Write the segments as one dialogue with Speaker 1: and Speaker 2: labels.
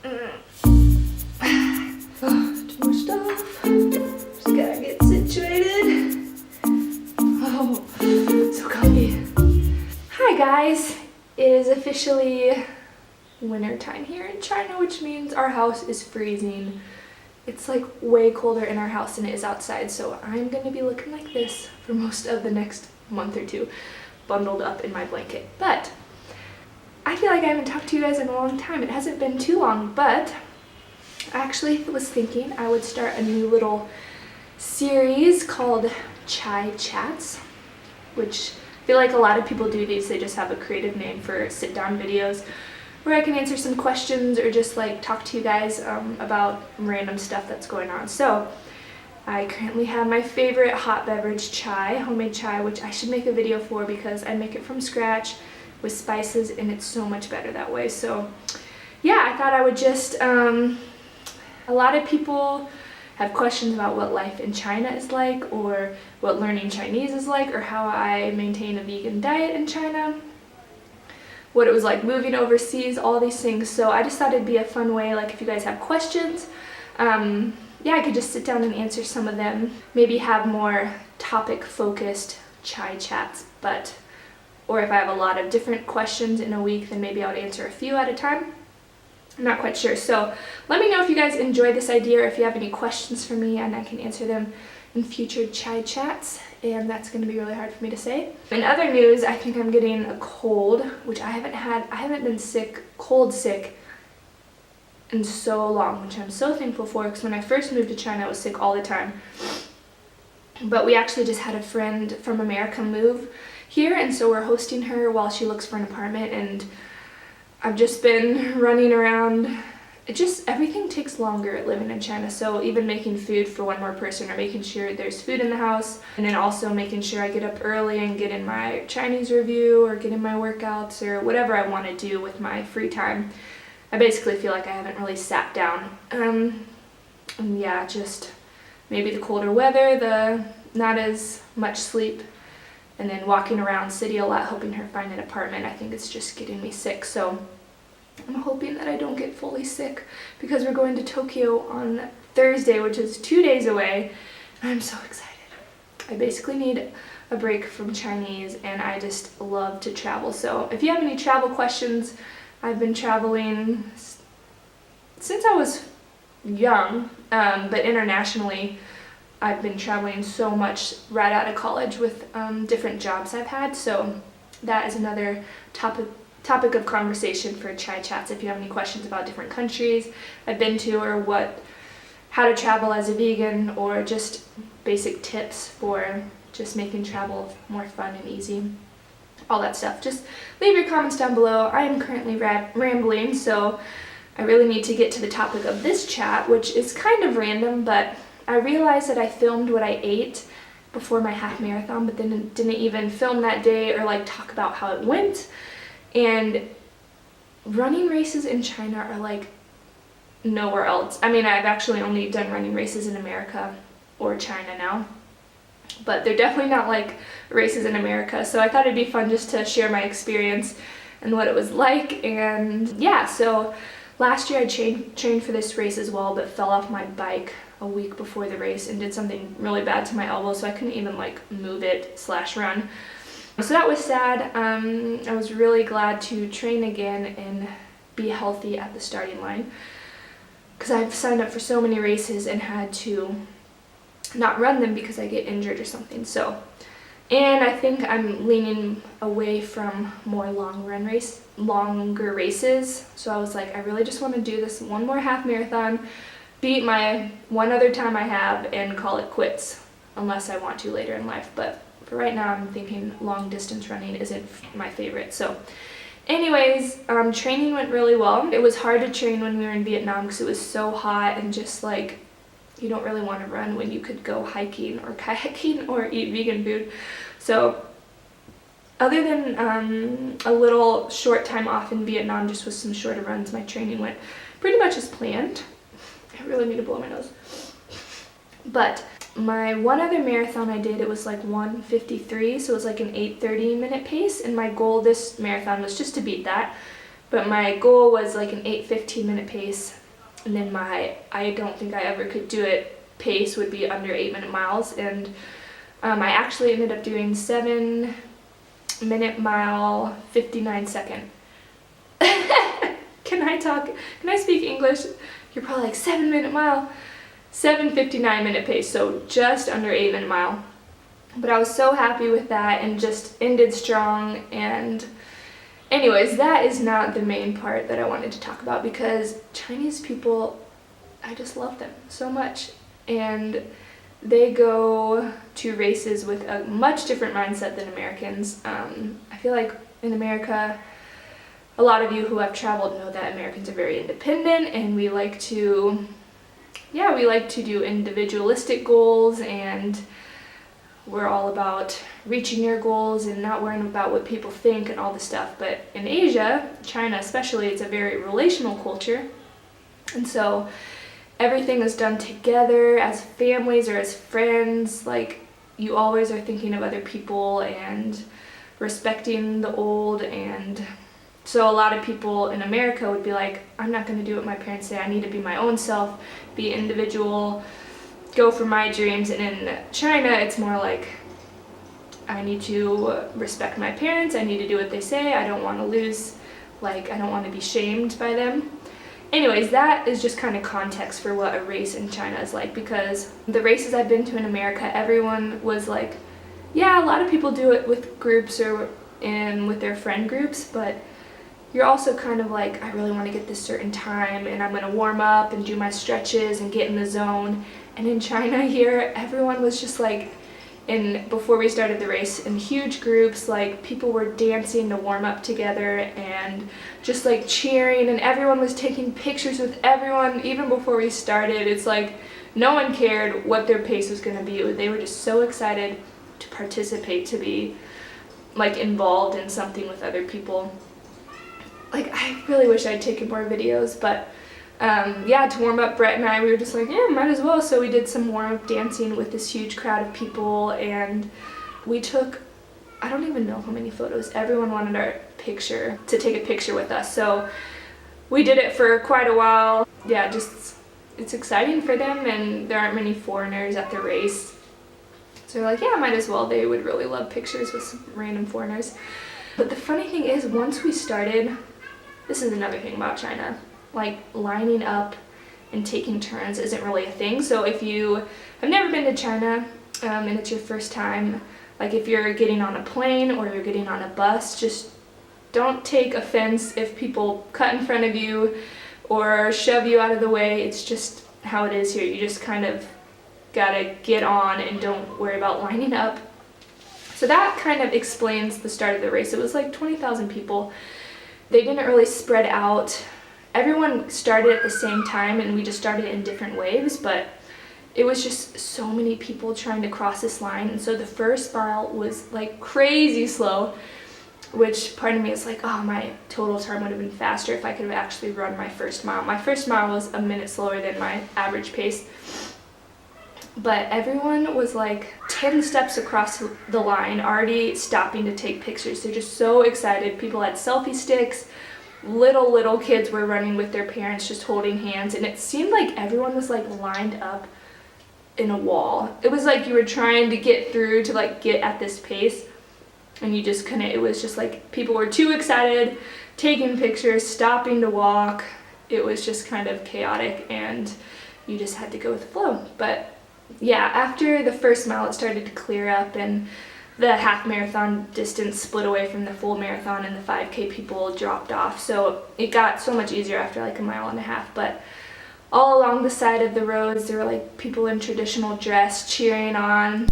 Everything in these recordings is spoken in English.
Speaker 1: Too much stuff. Just gotta get situated. Oh, so comfy. Hi guys. It is officially winter time here in China, which means our house is freezing. It's like way colder in our house than it is outside, so I'm gonna be looking like this for most of the next month or two, bundled up in my blanket. But I feel like I haven't talked to you guys in a long time. It hasn't been too long, but I actually was thinking I would start a new little series called CHATS, which I feel like a lot of people do these. They just have a creative name for sit-down videos where I can answer some questions or just like talk to you guys about random stuff that's going on. So I currently have my favorite hot beverage chai, homemade chai, which I should make a video for because I make it from scratch with spices and it's so much better that way. So yeah, I thought I would just, a lot of people have questions about what life in China is like, or what learning Chinese is like, or how I maintain a vegan diet in China, what it was like moving overseas, all these things. So I just thought it'd be a fun way, like if you guys have questions, yeah, I could just sit down and answer some of them, maybe have more topic focused chai chats, or if I have a lot of different questions in a week, then maybe I would answer a few at a time. I'm not quite sure. So let me know if you guys enjoy this idea or if you have any questions for me, and I can answer them in future chai chats. And that's going to be really hard for me to say. In other news, I think I'm getting a cold, which I haven't been cold sick in so long, which I'm so thankful for, because when I first moved to China, I was sick all the time. But we actually just had a friend from America move here, and so we're hosting her while she looks for an apartment, and I've just been running around. Everything takes longer living in China, so even making food for one more person, or making sure there's food in the house, and then also making sure I get up early and get in my Chinese review or get in my workouts or whatever I want to do with my free time. I basically feel like I haven't really sat down. And yeah, just maybe the colder weather, the not as much sleep, and then walking around city a lot helping her find an apartment. I think it's just getting me sick. So I'm hoping that I don't get fully sick, because we're going to Tokyo on Thursday, which is 2 days away. I'm so excited. I basically need a break from Chinese, and I just love to travel. So if you have any travel questions, I've been traveling since I was young, but internationally I've been traveling so much right out of college with different jobs I've had. So that is another topic of conversation for chai chats. If you have any questions about different countries I've been to, or how to travel as a vegan, or just basic tips for just making travel more fun and easy, all that stuff, just leave your comments down below. I am currently rambling, so I really need to get to the topic of this chat, which is kind of random, but I realized that I filmed what I ate before my half marathon, but then didn't even film that day or like talk about how it went. And running races in China are like nowhere else. I mean, I've actually only done running races in America or China now, but they're definitely not like races in America. So I thought it'd be fun just to share my experience and what it was like. And yeah, so last year I trained for this race as well, but fell off my bike a week before the race and did something really bad to my elbow, so I couldn't even like move it / run. So that was sad. I was really glad to train again and be healthy at the starting line, because I've signed up for so many races and had to not run them because I get injured or something. So, and I think I'm leaning away from more longer races. So I was like, I really just want to do this one more half marathon, beat my one other time I have, and call it quits, unless I want to later in life. But for right now, I'm thinking long distance running isn't my favorite. So anyways, training went really well. It was hard to train when we were in Vietnam because it was so hot, and just like, you don't really want to run when you could go hiking or kayaking or eat vegan food. So other than a little short time off in Vietnam, just with some shorter runs, my training went pretty much as planned. I really need to blow my nose. But my one other marathon I did, it was like 1:53, so it was like an 8:30 minute pace, and my goal this marathon was just to beat that. but my goal was like an 8:15-minute pace, and then I don't think I ever could do it pace would be under 8-minute miles, and I actually ended up doing 7-minute mile 59-second. Can I speak English? You're probably like 7-minute mile, 7:59-minute pace, so just under 8-minute mile. But I was so happy with that and just ended strong. And anyways, that is not the main part that I wanted to talk about, because Chinese people, I just love them so much. And they go to races with a much different mindset than Americans. I feel like in America, a lot of you who have traveled know that Americans are very independent, and we like to do individualistic goals, and we're all about reaching your goals and not worrying about what people think and all this stuff. But in Asia, China especially, it's a very relational culture. And so everything is done together as families or as friends. Like, you always are thinking of other people and respecting the old. And so a lot of people in America would be like, I'm not going to do what my parents say. I need to be my own self, be individual, go for my dreams. And in China, it's more like, I need to respect my parents. I need to do what they say. I don't want to lose, like, I don't want to be shamed by them. Anyways, that is just kind of context for what a race in China is like, because the races I've been to in America, everyone was like, yeah, a lot of people do it with groups or with their friend groups, but you're also kind of like, I really want to get this certain time, and I'm going to warm up and do my stretches and get in the zone. And in China here, everyone was just like, before we started the race, in huge groups, like people were dancing to warm up together and just like cheering, and everyone was taking pictures with everyone even before we started. It's like no one cared what their pace was going to be. They were just so excited to participate, to be like involved in something with other people. Like, I really wish I'd taken more videos, but to warm up, Brett and I, we were just like, yeah, might as well. So we did some warm-up dancing with this huge crowd of people, and we took, I don't even know how many photos. Everyone wanted to take a picture with us. So we did it for quite a while. Yeah, just, it's exciting for them, and there aren't many foreigners at the race. So we're like, yeah, might as well. They would really love pictures with some random foreigners. But the funny thing is, once we started, this is another thing about China, like lining up and taking turns isn't really a thing. So if you have never been to China and it's your first time, like if you're getting on a plane or you're getting on a bus, just don't take offense if people cut in front of you or shove you out of the way. It's just how it is here. You just kind of gotta get on and don't worry about lining up. So that kind of explains the start of the race. It was like 20,000 people. They didn't really spread out. Everyone started at the same time, and we just started in different waves, but it was just so many people trying to cross this line. And so the first mile was like crazy slow, which part of me is like, oh, my total time would have been faster if I could have actually run my first mile. My first mile was a minute slower than my average pace. But everyone was like 10 steps across the line, already stopping to take pictures. They're just so excited. People had selfie sticks. Little kids were running with their parents, just holding hands. And it seemed like everyone was like lined up in a wall. It was like you were trying to get through to like get at this pace, and you just couldn't. It was just like people were too excited, taking pictures, stopping to walk. It was just kind of chaotic, and you just had to go with the flow. But yeah, after the first mile, it started to clear up, and the half marathon distance split away from the full marathon, and the 5K people dropped off. So it got so much easier after like a mile and a half. But all along the side of the roads, there were like people in traditional dress cheering on.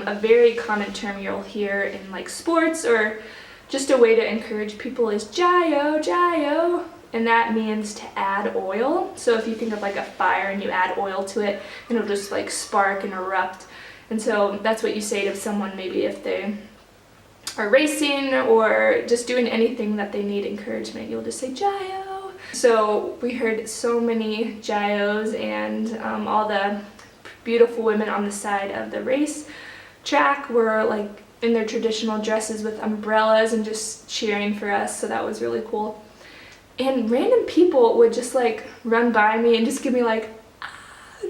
Speaker 1: A very common term you'll hear in like sports or just a way to encourage people is jayo, jayo. And that means to add oil. So if you think of like a fire and you add oil to it, it'll just like spark and erupt. And so that's what you say to someone maybe if they are racing or just doing anything that they need encouragement. You'll just say jayo. So we heard so many jayos, and all the beautiful women on the side of the race track were like in their traditional dresses with umbrellas and just cheering for us, so that was really cool. And random people would just like run by me and just give me like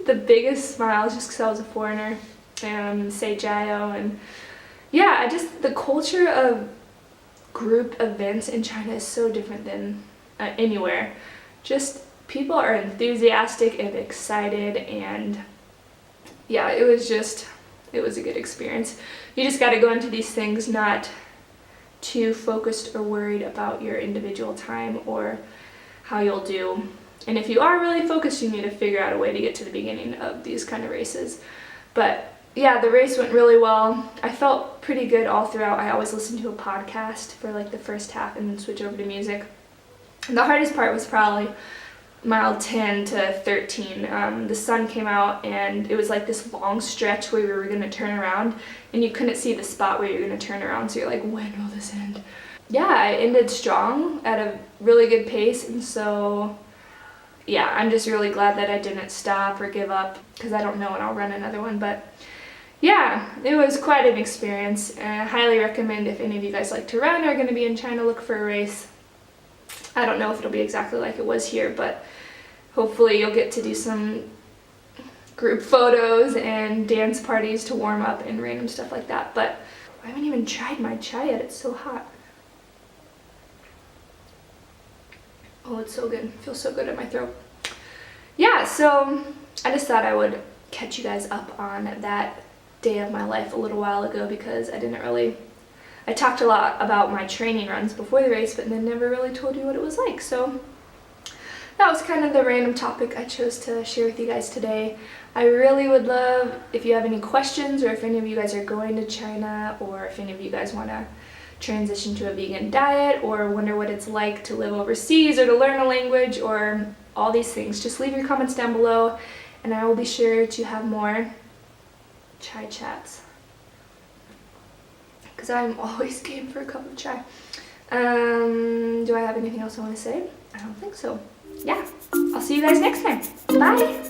Speaker 1: the biggest smiles just because I was a foreigner, and say Jayo. And yeah, the culture of group events in China is so different than anywhere. Just people are enthusiastic and excited, and yeah, it was a good experience. You just got to go into these things not too focused or worried about your individual time or how you'll do. And if you are really focused, you need to figure out a way to get to the beginning of these kind of races. But yeah, the race went really well. I felt pretty good all throughout. I always listen to a podcast for like the first half and then switch over to music. And the hardest part was probably mile 10 to 13. The sun came out and it was like this long stretch where we were going to turn around and you couldn't see the spot where you're going to turn around, so you're like, when will this end? Yeah, I ended strong at a really good pace, and so yeah, I'm just really glad that I didn't stop or give up, because I don't know when I'll run another one. But yeah, it was quite an experience, and I highly recommend if any of you guys like to run or are going to be in China, look for a race. I don't know if it'll be exactly like it was here, but hopefully you'll get to do some group photos and dance parties to warm up and random stuff like that. But I haven't even tried my chai yet. It's so hot. Oh, it's so good. It feels so good in my throat. Yeah, so I just thought I would catch you guys up on that day of my life a little while ago, because I talked a lot about my training runs before the race, but then never really told you what it was like. So that was kind of the random topic I chose to share with you guys today. I really would love if you have any questions, or if any of you guys are going to China, or if any of you guys want to transition to a vegan diet, or wonder what it's like to live overseas or to learn a language, or all these things. Just leave your comments down below, and I will be sure to have more chai chats, because I'm always game for a cup of chai. Do I have anything else I want to say? I don't think so. Yeah, I'll see you guys next time. Bye!